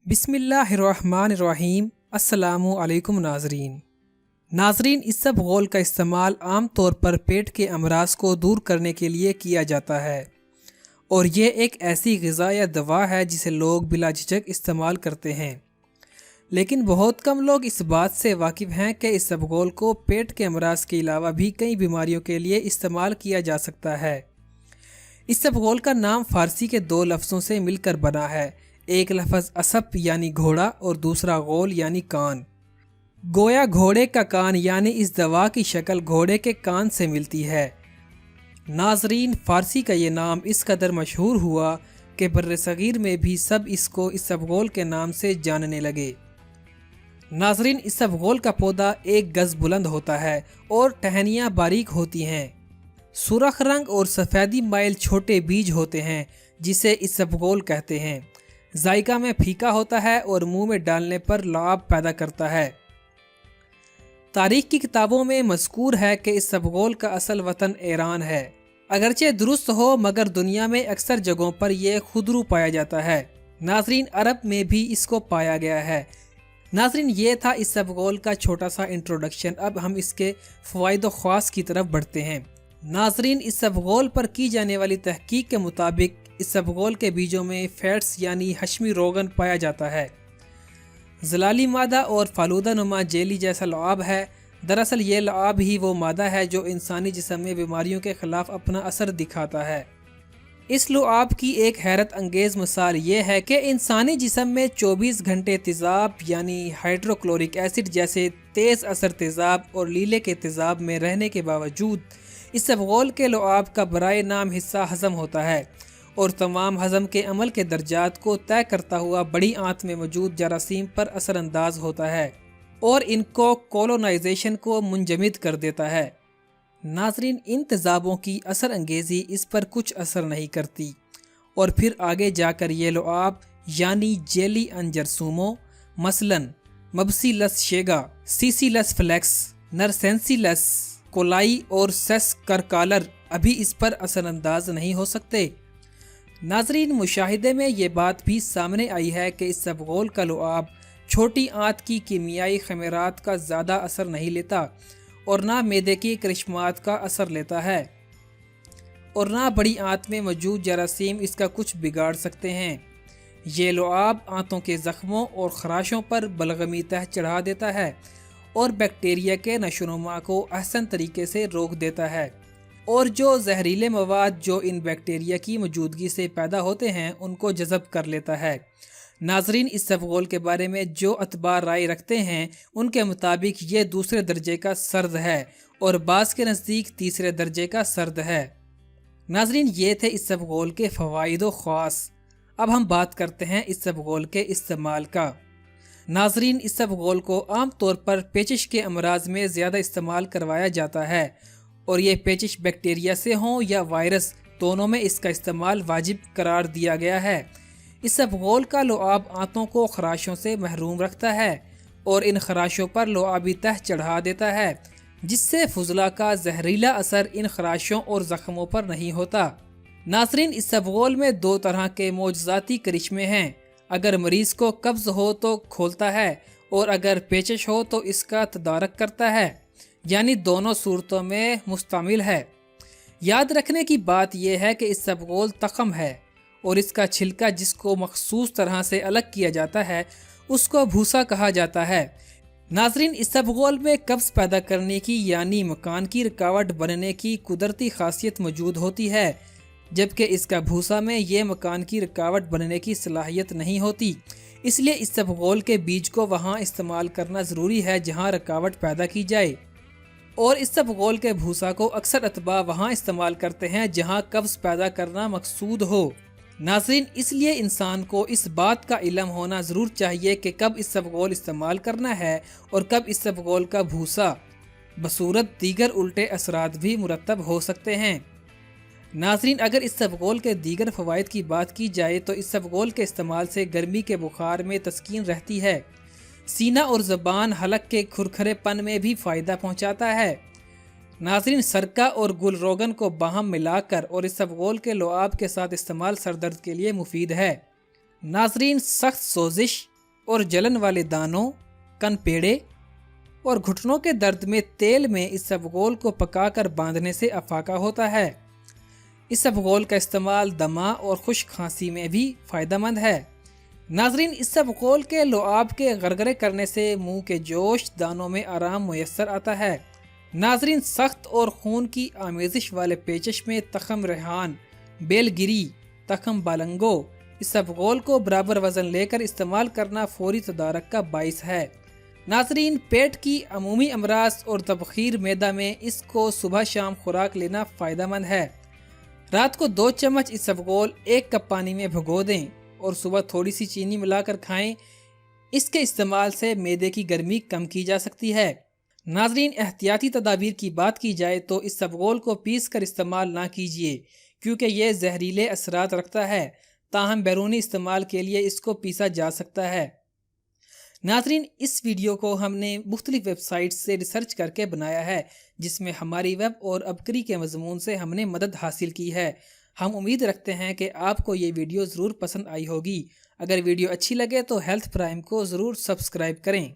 बिस्मिल्लाहिर्रहमानिर्रहीम। अस्सलामु अलैकुम नाजरीन, इसबगोल का इस्तेमाल आम तौर पर पेट के अमराज को दूर करने के लिए किया जाता है और ये एक ऐसी ग़िज़ा या दवा है जिसे लोग बिला झिझक इस्तेमाल करते हैं। लेकिन बहुत कम लोग इस बात से वाकिफ़ हैं कि इसबगोल को पेट के अमराज के अलावा भी कई बीमारियों के लिए इस्तेमाल किया जा सकता है। इसबगोल का नाम फ़ारसी के दो लफ्ज़ों से मिलकर बना है, एक लफ्ज़ असब यानी घोड़ा और दूसरा गोल यानी कान। गोया घोड़े का कान यानी इस दवा की शक्ल घोड़े के कान से मिलती है। नाजरीन, फ़ारसी का ये नाम इस कदर मशहूर हुआ कि बर्रसगीर में भी सब इसको इसबगोल के नाम से जानने लगे। नाजरीन, इसबगोल का पौधा 1 गज़ बुलंद होता है और टहनियाँ बारीक होती हैं। सुरख रंग और सफ़ेदी माइल छोटे बीज होते हैं जिसे इसबगोल कहते हैं। जायका में फीका होता है और मुंह में डालने पर लाभ पैदा करता है। तारीख की किताबों में मज़कूर है कि इसबगोल का असल वतन ईरान है। अगरचे दुरुस्त हो मगर दुनिया में अक्सर जगहों पर यह खुदरू पाया जाता है। नाजरीन, अरब में भी इसको पाया गया है। नाजरीन, ये था इसबगोल का छोटा सा इंट्रोडक्शन। अब हम इसके फ़वाइद व ख़वास की तरफ बढ़ते हैं। नाजरीन, इसबगोल पर की जाने वाली तहकीक के मुताबिक इसबगोल के बीजों में फैट्स यानी हशमी रोगन पाया जाता है। ज़लाली मादा और फालूदा नुमा जेली जैसा लुआब है। दरअसल ये लुआब ही वो मादा है जो इंसानी जिस्म में बीमारियों के ख़िलाफ़ अपना असर दिखाता है। इस लुआब की एक हैरत अंगेज़ मिसाल ये है कि इंसानी जिस्म में 24 घंटे तेज़ाब यानी हाइड्रोक्लोरिक एसिड जैसे तेज़ असर तेज़ाब और लीले के तेज़ाब में रहने के बावजूद इसबगोल के लुआब का बराए नाम हिस्सा हज़म होता है और तमाम हज़म के अमल के दर्जात को तय करता हुआ बड़ी आंत में मौजूद जरासीम पर असरअंदाज होता है और इनको कोलोनाइजेशन को मुंजमद कर देता है। नाजरीन, इन तेज़ाबों की असर अंगेज़ी इस पर कुछ असर नहीं करती और फिर आगे जाकर ये लुआब यानी जेली अंजरसूमो मसलन मबसीलस शेगा, सीसीलस फ्लेक्स, नरसेंसीलस कोलाई और सेस करकालर अभी इस पर असरअंदाज नहीं हो सकते। नाजरीन, मुशाहिदे में ये बात भी सामने आई है कि इसबगोल का लुआब छोटी आंत की कीमियाई खमेरात का ज़्यादा असर नहीं लेता और ना मैदे की करिश्मात का असर लेता है और ना बड़ी आंत में मौजूद जरासीम इसका कुछ बिगाड़ सकते हैं। ये लुआब आंतों के ज़ख्मों और ख़राशों पर बलगमी तह चढ़ा देता है और बैक्टीरिया के नशोनुमा को अहसन तरीके से रोक देता है और जो जहरीले मवाद जो इन बैक्टीरिया की मौजूदगी से पैदा होते हैं उनको जज़ब कर लेता है। नाजरीन, इसबगोल के बारे में जो अतबार राय रखते हैं उनके मुताबिक ये दूसरे दर्जे का सर्द है और बाज़ के नज़दीक तीसरे दर्जे का सर्द है। नाजरीन, ये थे इसबगोल के फ़वाइद व ख़वास। अब हम बात करते हैं इसबगोल के इस्तेमाल का। नाजरीन, इसबगोल को आम तौर पर पेचिश के अमराज में ज़्यादा इस्तेमाल करवाया जाता है और ये पेचिश बैक्टीरिया से हों या वायरस, दोनों में इसका इस्तेमाल वाजिब करार दिया गया है। इसबगोल का लुआब आंतों को खराशों से महरूम रखता है और इन खराशों पर लुआबी तह चढ़ा देता है जिससे फुजला का जहरीला असर इन खराशों और ज़ख्मों पर नहीं होता। नाजरीन, इसबगोल में 2 तरह के मोजज़ाती करिश्मे हैं। अगर मरीज़ को कब्ज़ हो तो खोलता है और अगर पेचिश हो तो इसका तदारक करता है, यानी दोनों सूरतों में मुस्तमिल है। याद रखने की बात यह है कि इसबगोल तख़म है और इसका छिलका जिसको मखसूस तरह से अलग किया जाता है उसको भूसा कहा जाता है। नाजरीन, इसबगोल में कब्ज़ पैदा करने की यानी मकान की रुकावट बनने की कुदरती खासियत मौजूद होती है, जबकि इसका भूसा में ये मकान की रुकावट बनने की सलाहियत नहीं होती। इसलिए इसबगोल के बीज को वहाँ इस्तेमाल करना ज़रूरी है जहाँ रुकावट पैदा की जाए और इसबगोल के भूसा को अक्सर अतबा वहाँ इस्तेमाल करते हैं जहाँ कब्ज़ पैदा करना मकसूद हो। नाज़रीन, इसलिए इंसान को इस बात का इल्म होना ज़रूर चाहिए कि कब इसबगोल इस्तेमाल करना है और कब इसबगोल का भूसा बसूरत दीगर उल्टे असरात भी मुरतब हो सकते हैं। नाज़रीन, अगर इसबगोल के दीगर फ़वाइद की बात की जाए तो इसबगोल के इस्तेमाल से गर्मी के बुखार में तस्कीन रहती है। सीना और ज़बान हलक के खुरखरेपन में भी फ़ायदा पहुँचाता है। नाज़रीन, सरका और गुल रोगन को बाहम मिलाकर और इसबगोल के लुआब के साथ इस्तेमाल सरदर्द के लिए मुफीद है। नाज़रीन, सख्त सोजिश, और जलन वाले दानों, कनपेड़े और घुटनों के दर्द में तेल में इसबगोल को पकाकर बांधने से अफाका होता है। इसबगोल का इस्तेमाल दमा और खुश्क खांसी में भी फ़ायदेमंद है। नाजरीन, इसबगोल के लुआब के गरगरे करने से मुंह के जोश, दानों में आराम मुयस्सर आता है। नाजरीन, सख्त और खून की आमेजिश वाले पेचिश में तखम रेहान, बेलगिरी, तखम बालंगो, इसबगोल को बराबर वजन लेकर इस्तेमाल करना फौरी तदारक का बाइस है। नाजरीन, पेट की अमूमी अमराज और तबखीर मैदा में इसको सुबह शाम खुराक लेना फ़ायदेमंद है। रात को 2 चम्मच इसबगोल 1 कप पानी में भिगो दें और सुबह थोड़ी सी चीनी मिलाकर खाएं। इसके इस्तेमाल से मैदे की गर्मी कम की जा सकती है। नाजरीन, एहतियाती तदाबीर की बात की जाए तो इसबगोल को पीस कर इस्तेमाल ना कीजिए क्योंकि यह जहरीले असरात रखता है। ताहम बैरूनी इस्तेमाल के लिए इसको पीसा जा सकता है। नाजरीन, इस वीडियो को हमने मुख्तलिफ वेबसाइट से रिसर्च करके बनाया है जिसमें हमारी वेब और अबकरी के मजमून से हमने मदद हासिल की है। हम उम्मीद रखते हैं कि आपको ये वीडियो ज़रूर पसंद आई होगी। अगर वीडियो अच्छी लगे तो हेल्थ प्राइम को ज़रूर सब्सक्राइब करें।